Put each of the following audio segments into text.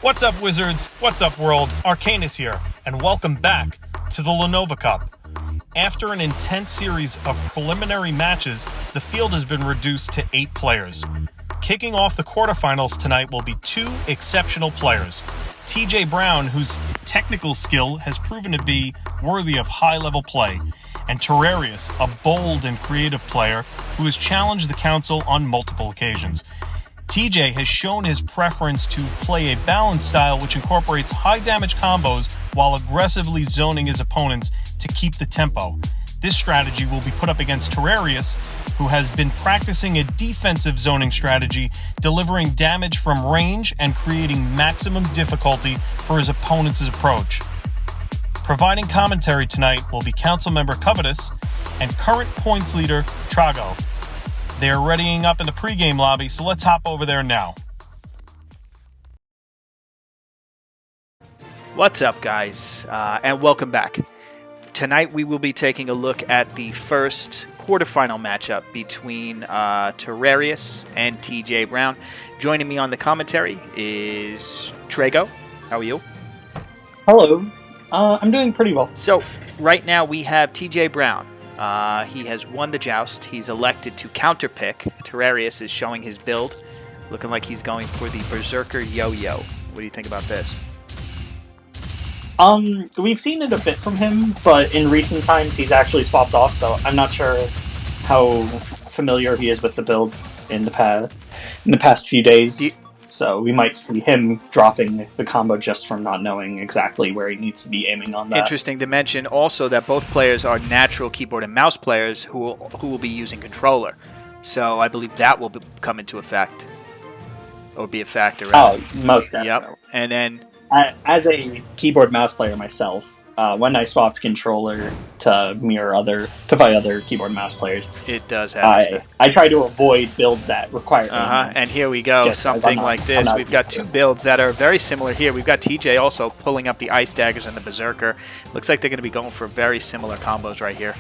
What's up, Wizards? What's up, world? Arcanus here, and welcome back to the Lanova Cup. After an intense series of preliminary matches, the field has been reduced to 8 players. Kicking off the quarterfinals tonight will be 2 exceptional players. TJ Brown, whose technical skill has proven to be worthy of high-level play, and Terrarias, a bold and creative player who has challenged the council on multiple occasions. TJ has shown his preference to play a balanced style which incorporates high-damage combos while aggressively zoning his opponents to keep the tempo. This strategy will be put up against Terrarias, who has been practicing a defensive zoning strategy, delivering damage from range and creating maximum difficulty for his opponent's approach. Providing commentary tonight will be Council Member Covetous and current points leader Trago. They are readying up in the pregame lobby, so let's hop over there now. What's up, guys, and welcome back. Tonight we will be taking a look at the first quarterfinal matchup between Terrarias and TJ Brown. Joining me on the commentary is Trago. How are you? Hello. I'm doing pretty well. So, right now we have TJ Brown. He has won the joust. He's elected to counterpick. Terrarias is showing his build, looking like he's going for the Berserker Yo-Yo. What do you think about this? We've seen it a bit from him, but in recent times he's actually swapped off, so I'm not sure how familiar he is with the build in the past few days. So we might see him dropping the combo just from not knowing exactly where he needs to be aiming on that. Interesting to mention also that both players are natural keyboard and mouse players who will be using controller. So I believe that will come into effect, or be a factor. Oh, most definitely. Yep. And then, as a keyboard mouse player myself, when I swapped controller to fight other keyboard mouse players, it does have. I try to avoid builds that require. And here we go, something like this. We've got 2 builds that are very similar here. We've got TJ also pulling up the Ice Daggers and the Berserker. Looks like they're going to be going for very similar combos right here.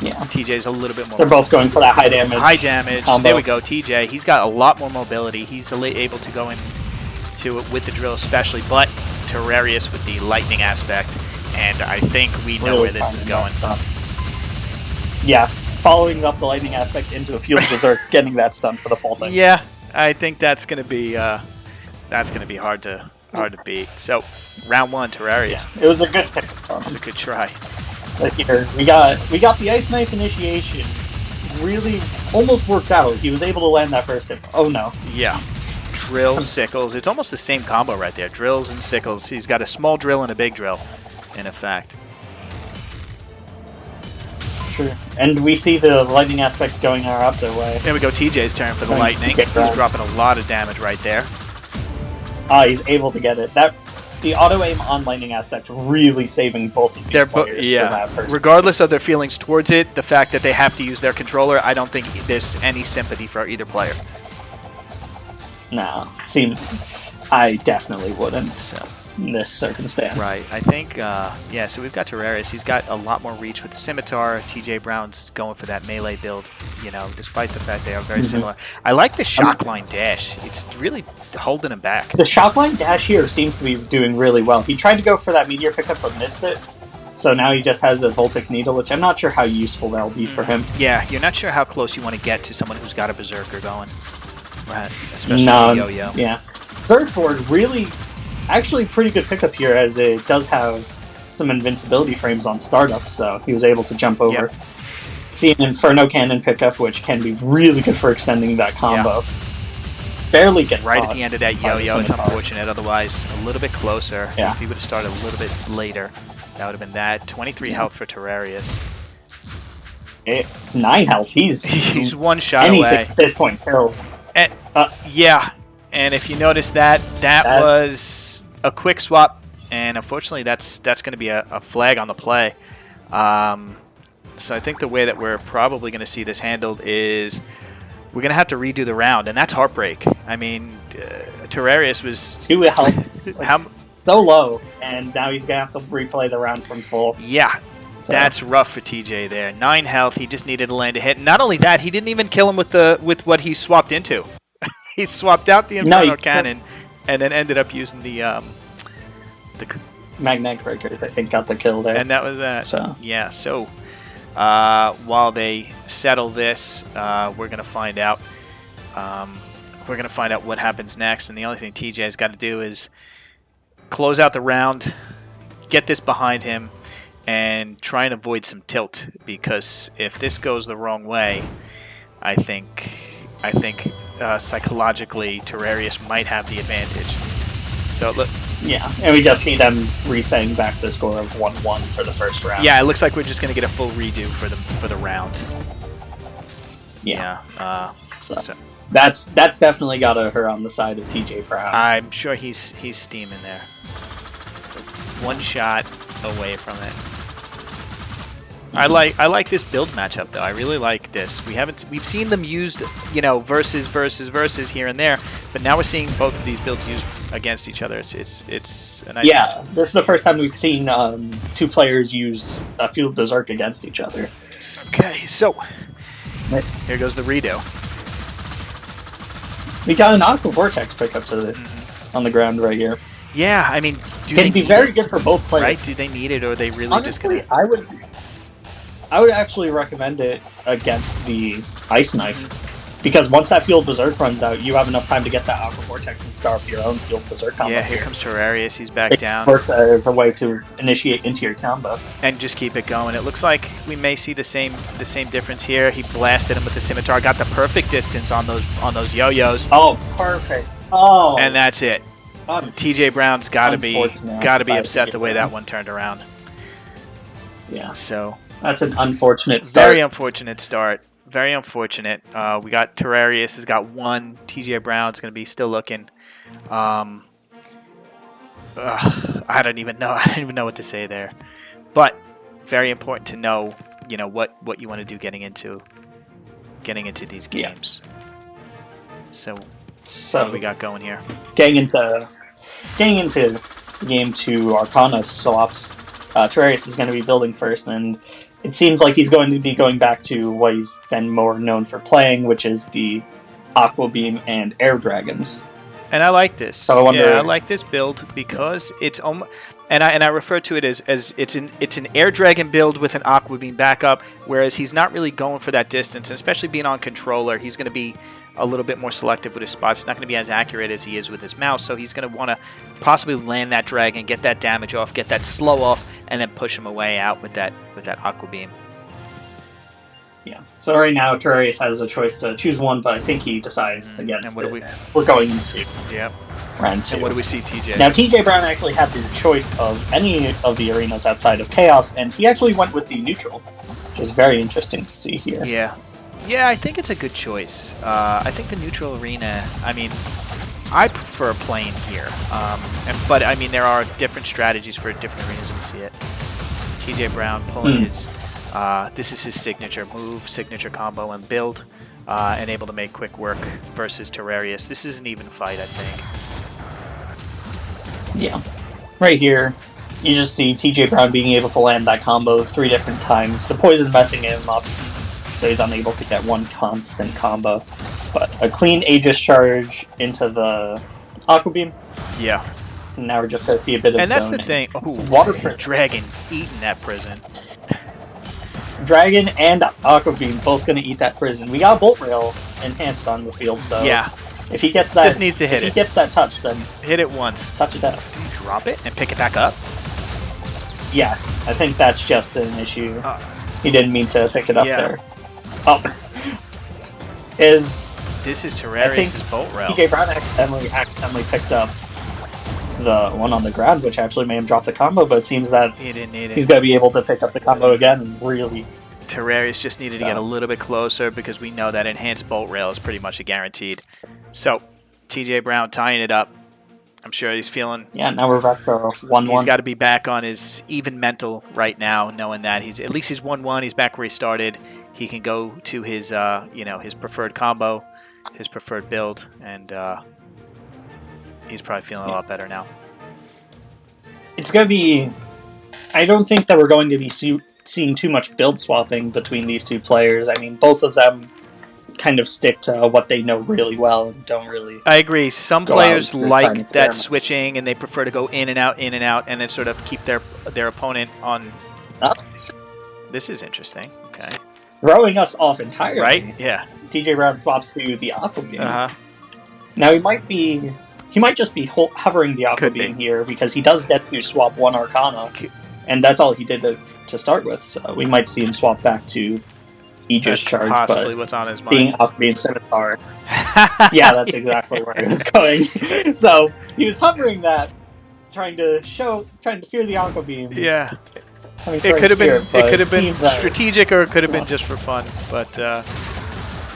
Yeah, TJ's a little bit more. They're both going for that high damage. High damage. Combo. There we go. TJ. He's got a lot more mobility. He's able to go into it with the drill, especially, but Terrarias with the lightning aspect, and I think we know really where this is going. Yeah, following up the lightning aspect into a Fuel Berserk, getting that stun for the full thing. Yeah, I think that's gonna be hard to beat. So, round 1, Terrarias. Yeah, it was a good pick. It's a good try. But here we got the Ice Knife initiation. Really, almost worked out. He was able to land that first hit. Oh no. Yeah. Drill, sickles. It's almost the same combo right there. Drills and sickles. He's got a small drill and a big drill, in effect. Sure. And we see the lightning aspect going our opposite way. There we go. TJ's turn for the lightning. He's dropping a lot of damage right there. He's able to get it. The auto aim on lightning aspect really saving both of these players. For that first. Regardless of their feelings towards it, the fact that they have to use their controller, I don't think there's any sympathy for either player. No, I definitely wouldn't in this circumstance. Right, I think, so we've got Terrarias. He's got a lot more reach with the Scimitar. TJ Brown's going for that melee build, despite the fact they are very similar. I like the shockline dash. It's really holding him back. The shockline dash here seems to be doing really well. He tried to go for that meteor pickup but missed it. So now he just has a Voltic Needle, which I'm not sure how useful that'll be for him. Yeah, you're not sure how close you want to get to someone who's got a Berserker going. Especially the Yo-Yo. Yeah. Surfboard really, actually pretty good pickup here, as it does have some invincibility frames on startup, so he was able to jump over. Yep. See an Inferno Cannon pickup, which can be really good for extending that combo. Yeah. Barely gets right at the end of that Yo-Yo. It's unfortunate. Otherwise, a little bit closer. Yeah. If he would have started a little bit later, that would have been that. 23 health for Terrarias. 9 health. He's one shot away. At this point kills. And, and if you notice that was a quick swap, and unfortunately that's going to be a flag on the play. So I think the way that we're probably going to see this handled is we're going to have to redo the round, and that's heartbreak. I mean, Terrarias was 2 health, so low, and now he's going to have to replay the round from full. Yeah. So. That's rough for TJ there. 9 health. He just needed to land a hit. And not only that, he didn't even kill him with what he swapped into. He swapped out the Inferno Cannon and then ended up using the Magnetic Breakers, I think, got the kill there. and that was that. So Yeah, so while they settle this, we're going to find out. We're going to find out what happens next, and the only thing TJ has got to do is close out the round, get this behind him, and try and avoid some tilt, because if this goes the wrong way, I think psychologically Terrarias might have the advantage. So look. yeah, and we just see them resetting back the score of 1-1 for the first round. Yeah, it looks like we're just going to get a full redo for the round. Yeah. So that's definitely got her on the side of TJ Brown. I'm sure he's steaming there. One shot away from it. I like this build matchup though. I really like this. We've seen them used, versus here and there, but now we're seeing both of these builds used against each other. It's a nice. Yeah, this is the first time we've seen two players use Field Berserk against each other. Okay, so here goes the redo. We got an Aqua Vortex pickup on the ground right here. Yeah, I mean, can be very good for both players. Right? Do they need it, or are they really honestly, just gonna? I would actually recommend it against the Ice Knife, because once that Field Berserk runs out, you have enough time to get that Aqua Vortex and start your own Field Berserk combo. Yeah, here comes Terrarias. He's back down. Works as a way to initiate into your combo and just keep it going. It looks like we may see the same difference here. He blasted him with the scimitar, got the perfect distance on those yo-yos. Oh, perfect. Oh, and that's it. TJ Brown's got to be upset the way that one turned around. Yeah. So that's an unfortunate start. Very unfortunate start. Very unfortunate. We got Terrarias has got one. TJ Brown's going to be still looking. I don't even know. I don't even know what to say there. But very important to know, what you want to do getting into these games. Yeah. So what do we got going here? Getting into game 2 Arcana swaps. Terrarias is going to be building first, and it seems like he's going to be going back to what he's been more known for playing, which is the Aqua Beam and Air Dragons. And I like this. So I like this build because it's and I refer to it as it's an Air Dragon build with an Aqua Beam backup, whereas he's not really going for that distance, and especially being on controller, he's going to be a little bit more selective with his spots. He's not going to be as accurate as he is with his mouse, so he's going to want to possibly land that dragon, get that damage off, get that slow off, and then push him away out with that Aqua Beam. Yeah. So right now, Terrarias has a choice to choose one, but I think he decides against and it. We're going into round 2. And what do we see, TJ? Now, TJ Brown actually had the choice of any of the arenas outside of Chaos, and he actually went with the neutral, which is very interesting to see here. Yeah, I think it's a good choice. I think the neutral arena, I mean, I prefer playing here. But, I mean, there are different strategies for different arenas. We see it. TJ Brown pulling his... this is his signature move, signature combo, and build, and able to make quick work versus Terrarias. This is an even fight, I think. Yeah. Right here, you just see TJ Brown being able to land that combo 3 different times. The poison messing him up, so he's unable to get one constant combo. But a clean Aegis charge into the Aqua Beam. Yeah. And now we're just going to see a bit of And that's zoning. the thing. Oh, Water Prison. Dragon eating that prison. Dragon and Aqua Beam both going to eat that prison. We got Bolt Rail enhanced on the field, so yeah. If he gets that, just needs to hit it. If he gets that touch, then hit it once. Touch it down. Do you drop it and pick it back up? Yeah, I think that's just an issue. He didn't mean to pick it up there. Oh, this is Terrarias' Bolt Rail? TJ Brown accidentally picked up the one on the ground, which actually made him drop the combo, but it seems that he didn't need it. He's going to be able to pick up the combo again and really... Terrarias just needed to get a little bit closer because we know that enhanced Bolt Rail is pretty much a guaranteed. So, TJ Brown tying it up. I'm sure he's feeling... Yeah, now we're back to 1-1. He's got to be back on his even mental right now, knowing that he's 1-1. He's back where he started. He can go to his, his preferred combo, his preferred build, and he's probably feeling a lot better now. It's going to be... I don't think that we're going to be seeing too much build swapping between these two players. I mean, both of them kind of stick to what they know really well and don't really. I agree. Some Go players out and like try and that experiment. switching, and they prefer to go in and out, and then sort of keep their opponent on. Oh, This is interesting. Okay. throwing us off entirely. Right? Yeah. TJ Brown swaps to the Aqua Beam. Uh-huh. Now he might just be hovering the Aqua Could Beam be. here because he does get to swap one Arcana, and that's all he did to start with. So we might see him swap back to Aegis That's Charge, possibly but what's on his being mind. Aqua Beam Scimitar. Yeah, that's exactly where he was going. So he was hovering that, trying to fear the Aqua Beam. Yeah. I mean, It could have been. but It could have been seems that- strategic, or it could have been just for fun. But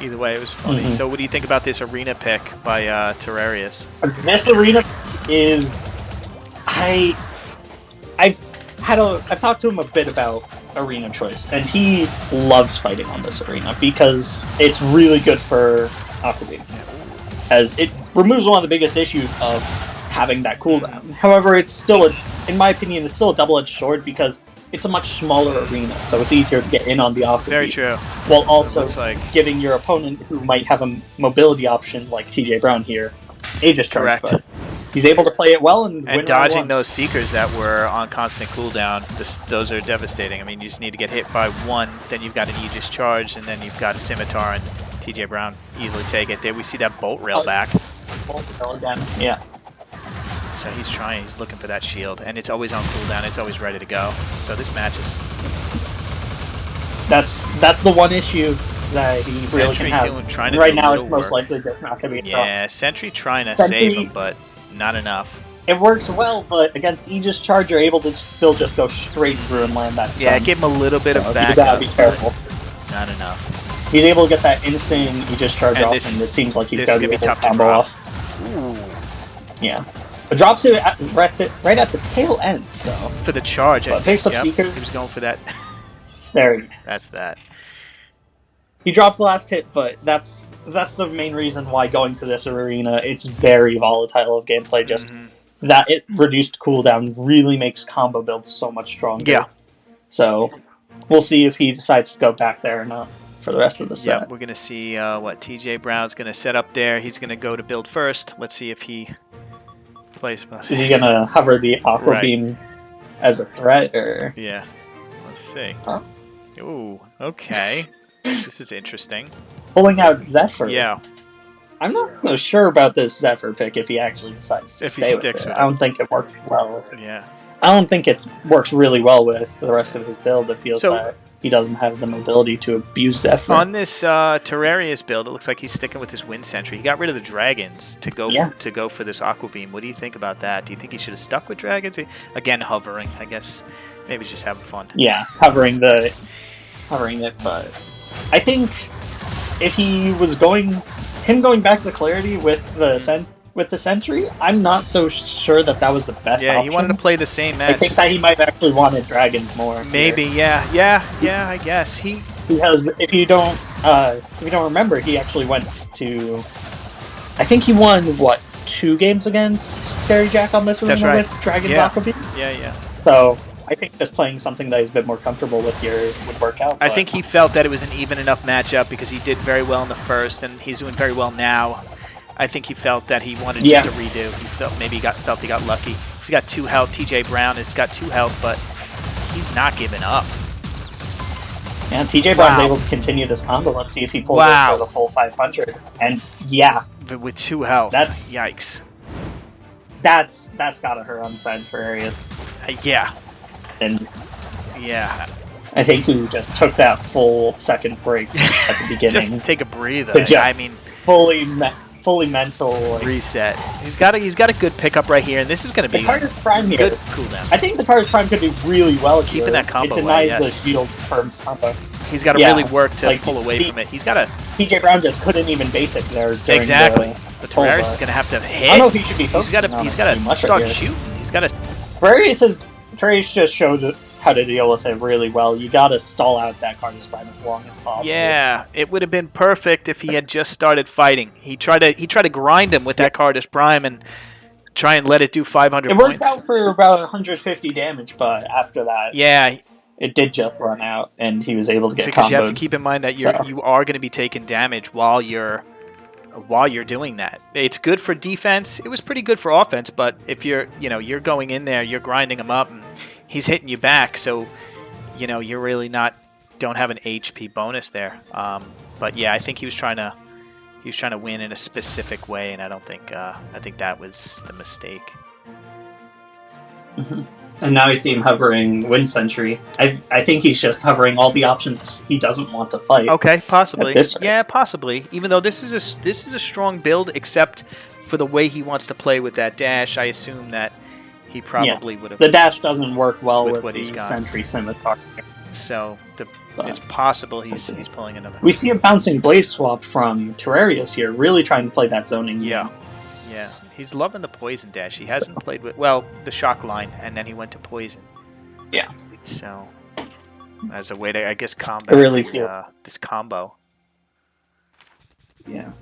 either way, it was funny. Mhm. So, what do you think about this arena pick by Terrarias? This arena is I've talked to him a bit about arena choice, and he loves fighting on this arena because it's really good for Aqua Beam, as it removes one of the biggest issues of having that cooldown. However, it's still in my opinion, it's still a double-edged sword because it's a much smaller arena, so it's easier to get in on the Aqua Very Beam, true. while also looks like- giving your opponent who might have a mobility option like TJ Brown here, Aegis Charge. Correct. But he's able to play it well and win And round dodging one. those Seekers that were on constant cooldown, those are devastating. I mean, you just need to get hit by one, then you've got an Aegis Charge, and then you've got a Scimitar, and TJ Brown easily take it. There we see that bolt rail back. Again. Yeah. So he's looking for that shield, and it's always on cooldown, it's always ready to go. So this match is That's the one issue that he really Sentry can have. trying to Right do now, little it's most work. likely just not going to be a Yeah, Sentry trying to Sentry- save him, but not enough. It works well, but against Aegis Charge, you're able to still just go straight through and land that stun. Yeah, give him a little bit So of you backup. gotta be careful. but Not enough. He's able to get that instant Aegis Charge And off, this- and it seems like he's this got is to be gonna be able tough to to combo drop. off. Ooh. Yeah. But drops it right at the tail end, so For the charge, I But think. picks up Yep, Seekers. he was going for that. there. That's that. He drops the last hit, but that's the main reason why going to this arena, it's very volatile of gameplay. Just Mhm. that it reduced cooldown really makes combo builds so much stronger. Yeah. So we'll see if he decides to go back there or not for the rest of the set. Yeah, we're going to see what TJ Brown's going to set up there. He's going to go to build first. Let's see if he plays. Is he gonna hover the Aqua Right. Beam as a threat, or Yeah. Let's see. Huh? Ooh, okay. This is interesting. pulling out Zephyr? Yeah. I'm not so sure about this Zephyr pick if he actually decides to If he stay sticks with it. with I don't think it works well. Yeah. I don't think it works really well with the rest of his build. It feels So- that he doesn't have the mobility to abuse Zephyr. On this Terrarias build, it looks like he's sticking with his Wind Sentry. He got rid of the dragons to go for this Aqua Beam. What do you think about that? Do you think he should have stuck with dragons? Again, hovering. I guess maybe he's just having fun. Yeah, covering it, but I think if he was going back to Clarity with the Sentry, I'm not so sure that was the best Yeah, option. he wanted to play the same I match. think that he might have actually wanted dragons more. here. Maybe, yeah, I guess Because if you don't remember, he actually went to. I think he won 2 games against Scary Jack on this That's arena right. with Dragon's Yeah. Aqua Beam. yeah. So I think just playing something that he's a bit more comfortable with here would work out. I but- think he felt that it was an even enough matchup because he did very well in the first, and he's doing very well now. I think he felt that he wanted just to redo. He felt maybe he got lucky. He's got 2 health. TJ Brown has got 2 health, but he's not giving up. Yeah, TJ Brown's Wow. able to continue this combo. Let's see if he pulls Wow. it for the full 500. And yeah, With 2 health. That's- Yikes. that's gotta hurt on the side for Arias. Yeah. And Yeah. I think he just took that full second break at the beginning. Just take a breather. To just I mean, fully mental. Like, reset. He's got a good pickup right here, and this is going to the be card is prime here. good cooldown. I think the card is prime could do really well Keeping here. that combo It denies away, yes. the shield firm combo. He's got to Yeah, really work to like, pull away the- from it. He's got to TJ Brown just couldn't even basic there. During exactly. The But pull, Terrarias but is going to have to hit. I don't know if he should be He's focusing got on to it too much start right here. shooting. He's got to. Terrarias just showed how to deal with it really well. You got to stall out that Cardinals Prime as long as possible. Yeah, it would have been perfect if he had just started fighting. He tried to grind him with that Cardus Prime and try and let it do 500 It worked points. out for about 150 damage, but after that, Yeah, it did just run out, and he was able to get because comboed. you have to keep in mind that you are going to be taking damage while you're doing that. It's good for defense. It was pretty good for offense, but if you're going in there, you're grinding him up, and he's hitting you back, so you're really don't have an HP bonus there. But yeah, I think he was trying to win in a specific way, and I think that was the mistake. Mm-hmm. And now I see him hovering Wind Sentry. I think he's just hovering all the options he doesn't want to fight. Okay, possibly. This rate. Yeah, possibly. Even though this is a strong build, except for the way he wants to play with that dash, I assume that he probably would have. The dash doesn't work well with what the he's got. Sentry Scimitar. So it's possible he's pulling another. We see a bouncing Blaze swap from Terrarias here, really trying to play that zoning game. Yeah, he's loving the poison dash. He hasn't played with the shock line, and then he went to poison. Yeah. So as a way to, I guess, combat I really feel this combo. Yeah.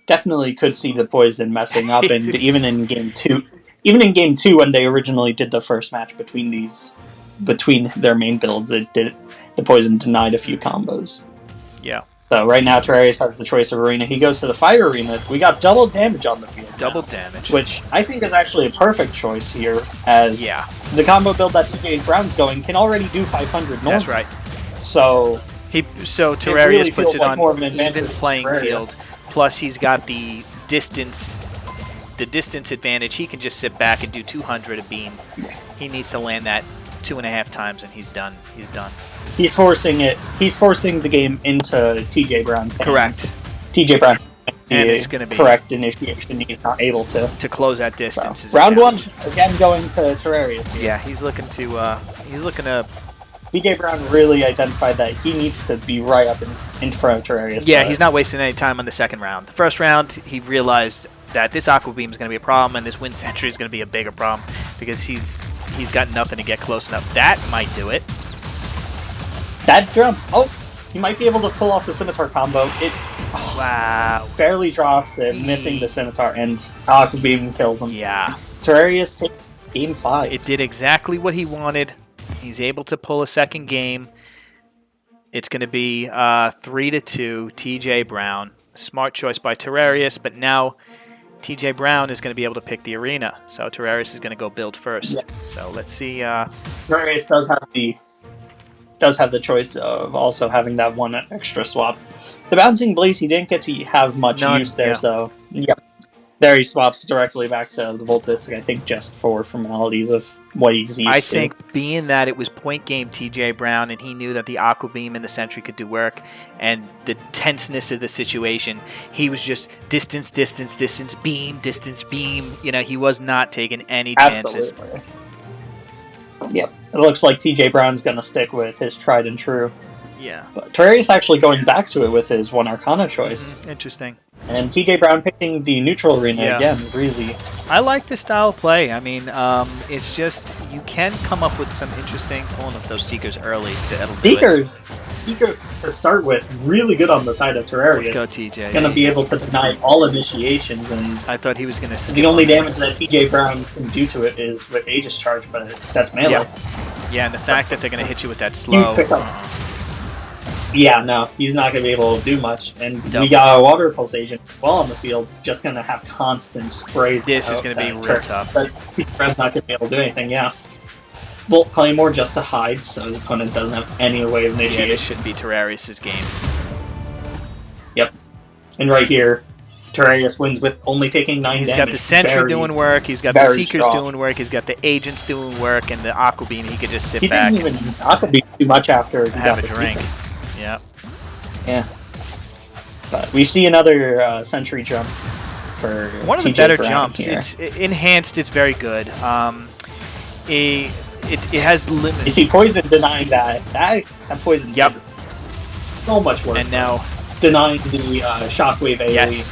Definitely could see the poison messing up, and even in game two, when they originally did the first match between their main builds, the poison denied a few combos. Yeah. So right now, Terrarias has the choice of arena. He goes to the fire arena. We got double damage on the field. Double damage. Which I think is actually a perfect choice here, as the combo build that TJ Brown's going can already do 500 normal. That's right. So Terrarias really puts it like on more of an even playing field. Plus he's got the distance advantage. He can just sit back and do 200 a beam. He needs to land that 2.5 times, and he's done. He's forcing it. He's forcing the game into TJ Brown's hands. Correct. TJ Brown. And it's going to be correct initiation. He's not able to close that distance. So, round one again going to Terrarias. Here. Yeah, he's looking to. TJ Brown really identified that he needs to be right up in front of Terrarias. Yeah, he's not wasting any time on the second round. The first round, he realized that this Aqua Beam is going to be a problem, and this Wind Sentry is going to be a bigger problem because he's got nothing to get close enough. That might do it. That jump. Oh, he might be able to pull off the Scimitar combo. Wow. Barely drops it, missing the Scimitar, and Aqua Beam kills him. Yeah. Terrarias takes game 5. It did exactly what he wanted. He's able to pull a second game. It's going to be 3-2, TJ Brown. Smart choice by Terrarias, but now TJ Brown is going to be able to pick the arena. So Terrarias is going to go build first. Yeah. So let's see. Terrarias does have the choice of also having that one extra swap. The bouncing Blaze, he didn't get to have much use there, so yeah. There he swaps directly back to the Volt Disc, I think just for formalities of what he's used to. I think being that it was point game TJ Brown and he knew that the Aqua Beam and the Sentry could do work and the tenseness of the situation, he was just distance, beam. He was not taking any chances. Absolutely. Yep. It looks like TJ Brown's going to stick with his tried and true. Yeah. But Terrarias actually going back to it with his one Arcana choice. Interesting. And TJ Brown picking the neutral arena again, really. I like this style of play. I mean, it's just, you can come up with some interesting, pulling up those Seekers early. Seekers to start with, really good on the side of Terrarias. Let's go, TJ. Going to be able to deny all initiations. And I thought he was going to skip. The only damage that TJ Brown can do to it is with Aegis Charge, but that's melee. Yeah, and the fact that they're going to hit you with that slow. Yeah, no, he's not going to be able to do much. And we got a Water Pulse agent well on the field, just going to have constant sprays. This is going to be real tough. But Brown's not going to be able to do anything, Bolt Claymore just to hide, so his opponent doesn't have any way of initiating. Yeah, this should be Terrarias' game. Yep. And right here, Terrarias wins with only taking 9 damage. He's got the Sentry doing work, he's got the Seekers doing work, he's got the Agents doing work, and the Aqua Beam, he could just sit back. He didn't even use Aqua Beam too much after he have got a the drink. Seekers. Yeah. Yeah. But we see another Sentry jump for one of the TJ better Brown jumps. here. It's enhanced, it's very good. It has limits. You see Poison denying that. That Poison did so much work. And now denying the Shockwave AoE. Yes.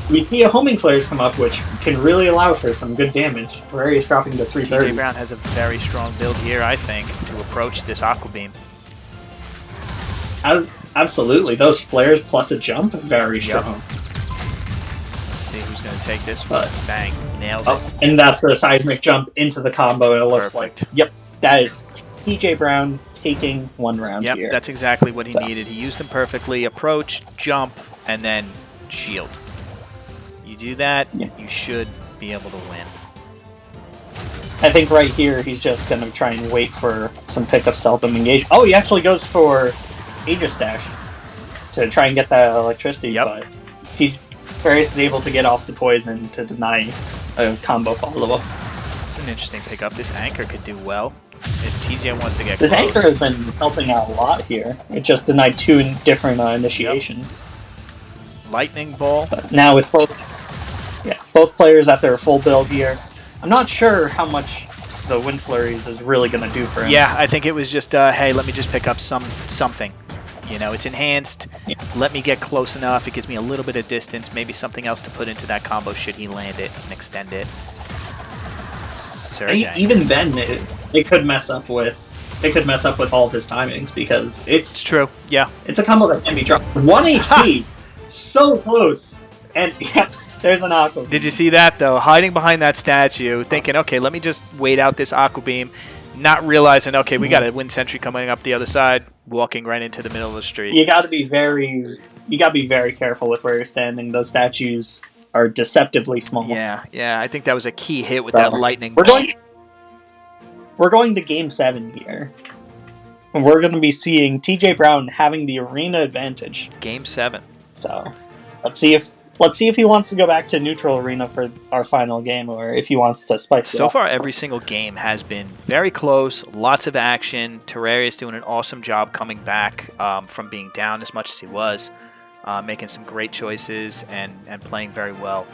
We see a Homing Flares come up, which can really allow for some good damage. Terrarias dropping to 330. TJ Brown has a very strong build here, I think, to approach this Aqua Beam. Absolutely. Those flares plus a jump, very strong. Let's see who's going to take this one. Bang. Nailed it. And that's the seismic jump into the combo, and it looks like, that is TJ Brown taking one round Yep, here. that's exactly what he needed. He used them perfectly. Approach, jump, and then shield. You do that, you should be able to win. I think right here he's just going to try and wait for some pickups to help him engage. Oh, he actually goes for Aegis Dash to try and get that electricity, but Terrarias is able to get off the poison to deny a combo follow-up. It's an interesting pickup. This anchor could do well if TJ wants to get This close. anchor has been helping out a lot here. It just denied 2 different initiations. Lightning Ball. But now with both players at their full build here, I'm not sure how much the Wind Flurries is really going to do for him. Yeah, I think it was just, hey, let me just pick up something. You know, it's enhanced. Yeah. Let me get close enough. It gives me a little bit of distance. Maybe something else to put into that combo should he land it and extend it. Even then, it could mess up with all of his timings because it's true. Yeah, it's a combo that can be dropped. 1 HP, so close, and yeah. There's an Aqua Beam. Did you see that, though? Hiding behind that statue, thinking, okay, let me just wait out this Aqua Beam, not realizing, okay, we got a Wind Sentry coming up the other side, walking right into the middle of the street. You got to be very careful with where you're standing. Those statues are deceptively small. Yeah, I think that was a key hit with that lightning ball. Ball. We're going to Game 7 here. And we're going to be seeing TJ Brown having the arena advantage. Game 7. So, let's see if he wants to go back to neutral arena for our final game, or if he wants to spice it up. So far, every single game has been very close, lots of action. Terrarias doing an awesome job coming back from being down as much as he was, making some great choices and playing very well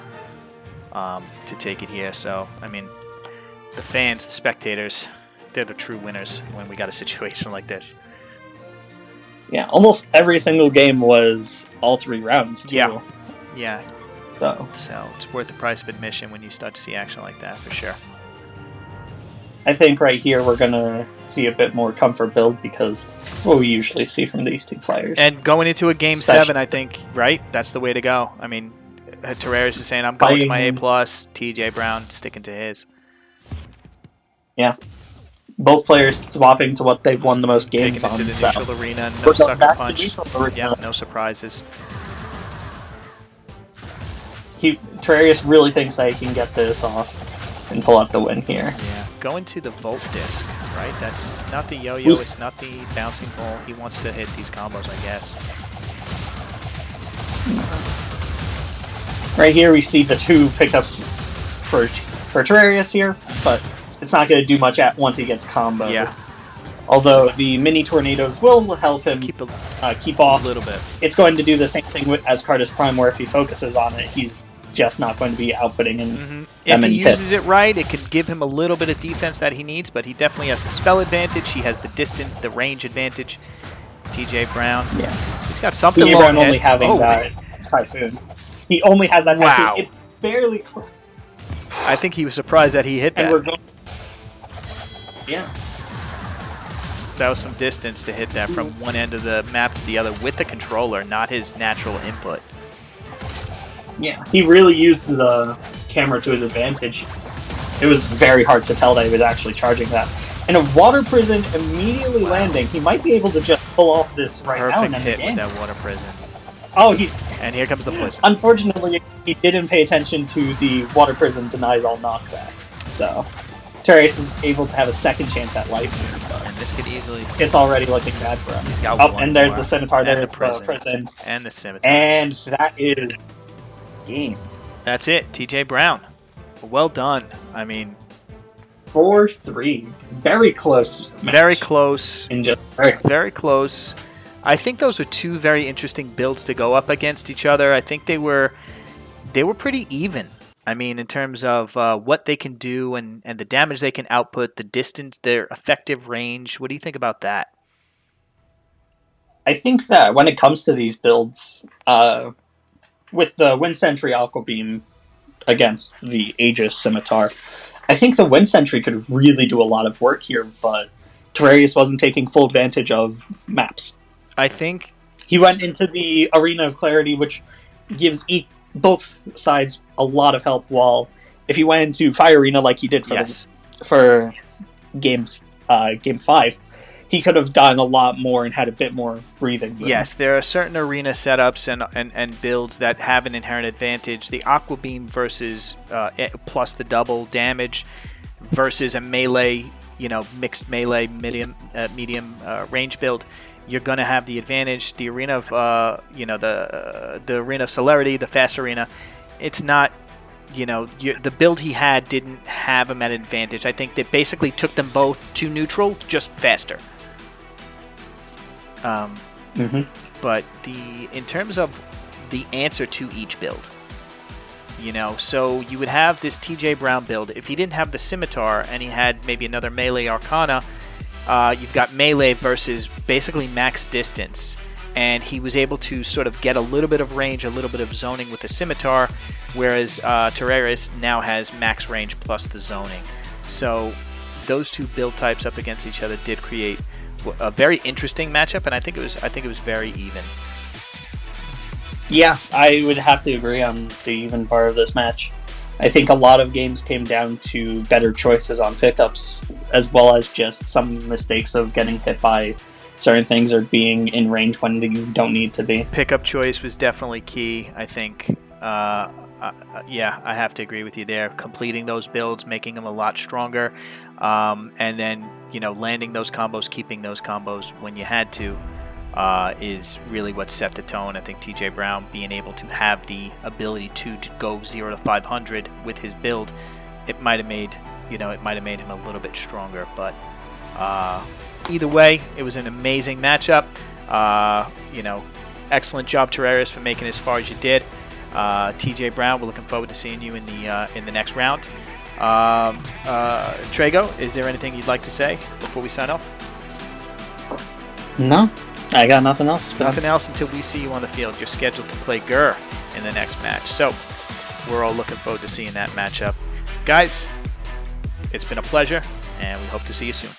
to take it here. So, I mean, the fans, the spectators, they're the true winners when we got a situation like this. Yeah, almost every single game was all 3 rounds, too. Yeah. So it's worth the price of admission when you start to see action like that, for sure. I think right here we're going to see a bit more comfort build because that's what we usually see from these 2 players. And going into a Game 7, I think, right? That's the way to go. I mean, Terrarias is saying, I'm going to my A+, TJ Brown sticking to his. Yeah. Both players swapping to what they've won the most games taking on. Taking it to the neutral arena, no sucker punch. Yeah, no surprises. Terrarias really thinks that he can get this off and pull out the win here. Yeah, going to the Volt Disc, right? That's not the yo-yo, it's not the bouncing ball. He wants to hit these combos, I guess. Right here we see the 2 pickups for Terrarias here, but it's not going to do much once he gets comboed. Yeah. Although the mini tornadoes will help him keep off a little bit. It's going to do the same thing as Cardus Prime, where if he focuses on it, he's just not going to be outputting in If he uses it right, it could give him a little bit of defense that he needs, but he definitely has the spell advantage. He has the range advantage. TJ Brown. Yeah. He's got something TJ Brown only having that Typhoon. He only has that Typhoon. Wow. It barely... I think he was surprised that he hit that. And we're going... Yeah. That was some distance to hit that from one end of the map to the other with the controller, not his natural input. Yeah, he really used the camera to his advantage. It was very hard to tell that he was actually charging that. And a Water Prison immediately landing, he might be able to just pull off this right now. Perfect hit with that Water Prison. Oh, and here comes the poison. Unfortunately, he didn't pay attention to the Water Prison denies all knockback. So, Terrarias is able to have a second chance at life here. But and this could easily... It's already looking bad for him. He's got one and there's more. the Scimitar, there's the prison. And the Scimitar. And that is game. That's it, TJ Brown. Well done. I mean... 4-3. Very close match. Very close. Very close. I think those are 2 very interesting builds to go up against each other. I think they were pretty even. I mean, in terms of what they can do and the damage they can output, the distance, their effective range. What do you think about that? I think that when it comes to these builds, with the Wind Sentry Aqua Beam against the Aegis Scimitar, I think the Wind Sentry could really do a lot of work here, but Terrarias wasn't taking full advantage of maps. I think he went into the Arena of Clarity, which gives both sides a lot of help, while if he went into Fire Arena like he did for game 5, he could have gotten a lot more and had a bit more breathing room. Yes, there are certain arena setups and builds that have an inherent advantage. The Aqua Beam versus plus the double damage versus a melee, mixed melee medium range build. You're going to have the advantage. The arena of the arena of celerity, the fast arena, it's not. The build he had didn't have him at an advantage. I think that basically took them both to neutral, just faster. But in terms of the answer to each build, so you would have this TJ Brown build. If he didn't have the scimitar and he had maybe another melee arcana, you've got melee versus basically max distance. And he was able to sort of get a little bit of range, a little bit of zoning with the scimitar, whereas Terrarias now has max range plus the zoning. So those two build types up against each other did create a very interesting matchup, and I think it was very even. Yeah, I would have to agree on the even part of this match. I think a lot of games came down to better choices on pickups, as well as just some mistakes of getting hit by certain things or being in range when you don't need to be. Pickup choice was definitely key, I think. Yeah, I have to agree with you there. Completing those builds, making them a lot stronger, and then landing those combos, keeping those combos when you had to, is really what set the tone. I think TJ Brown being able to have the ability to go 0 to 500 with his build, it might have made him a little bit stronger, but. Either way, it was an amazing matchup. Excellent job, Terrarias, for making it as far as you did. TJ Brown, we're looking forward to seeing you in the next round. Trago, is there anything you'd like to say before we sign off? No, I got nothing else. Nothing else until we see you on the field. You're scheduled to play Gur in the next match, so we're all looking forward to seeing that matchup. Guys, it's been a pleasure, and we hope to see you soon.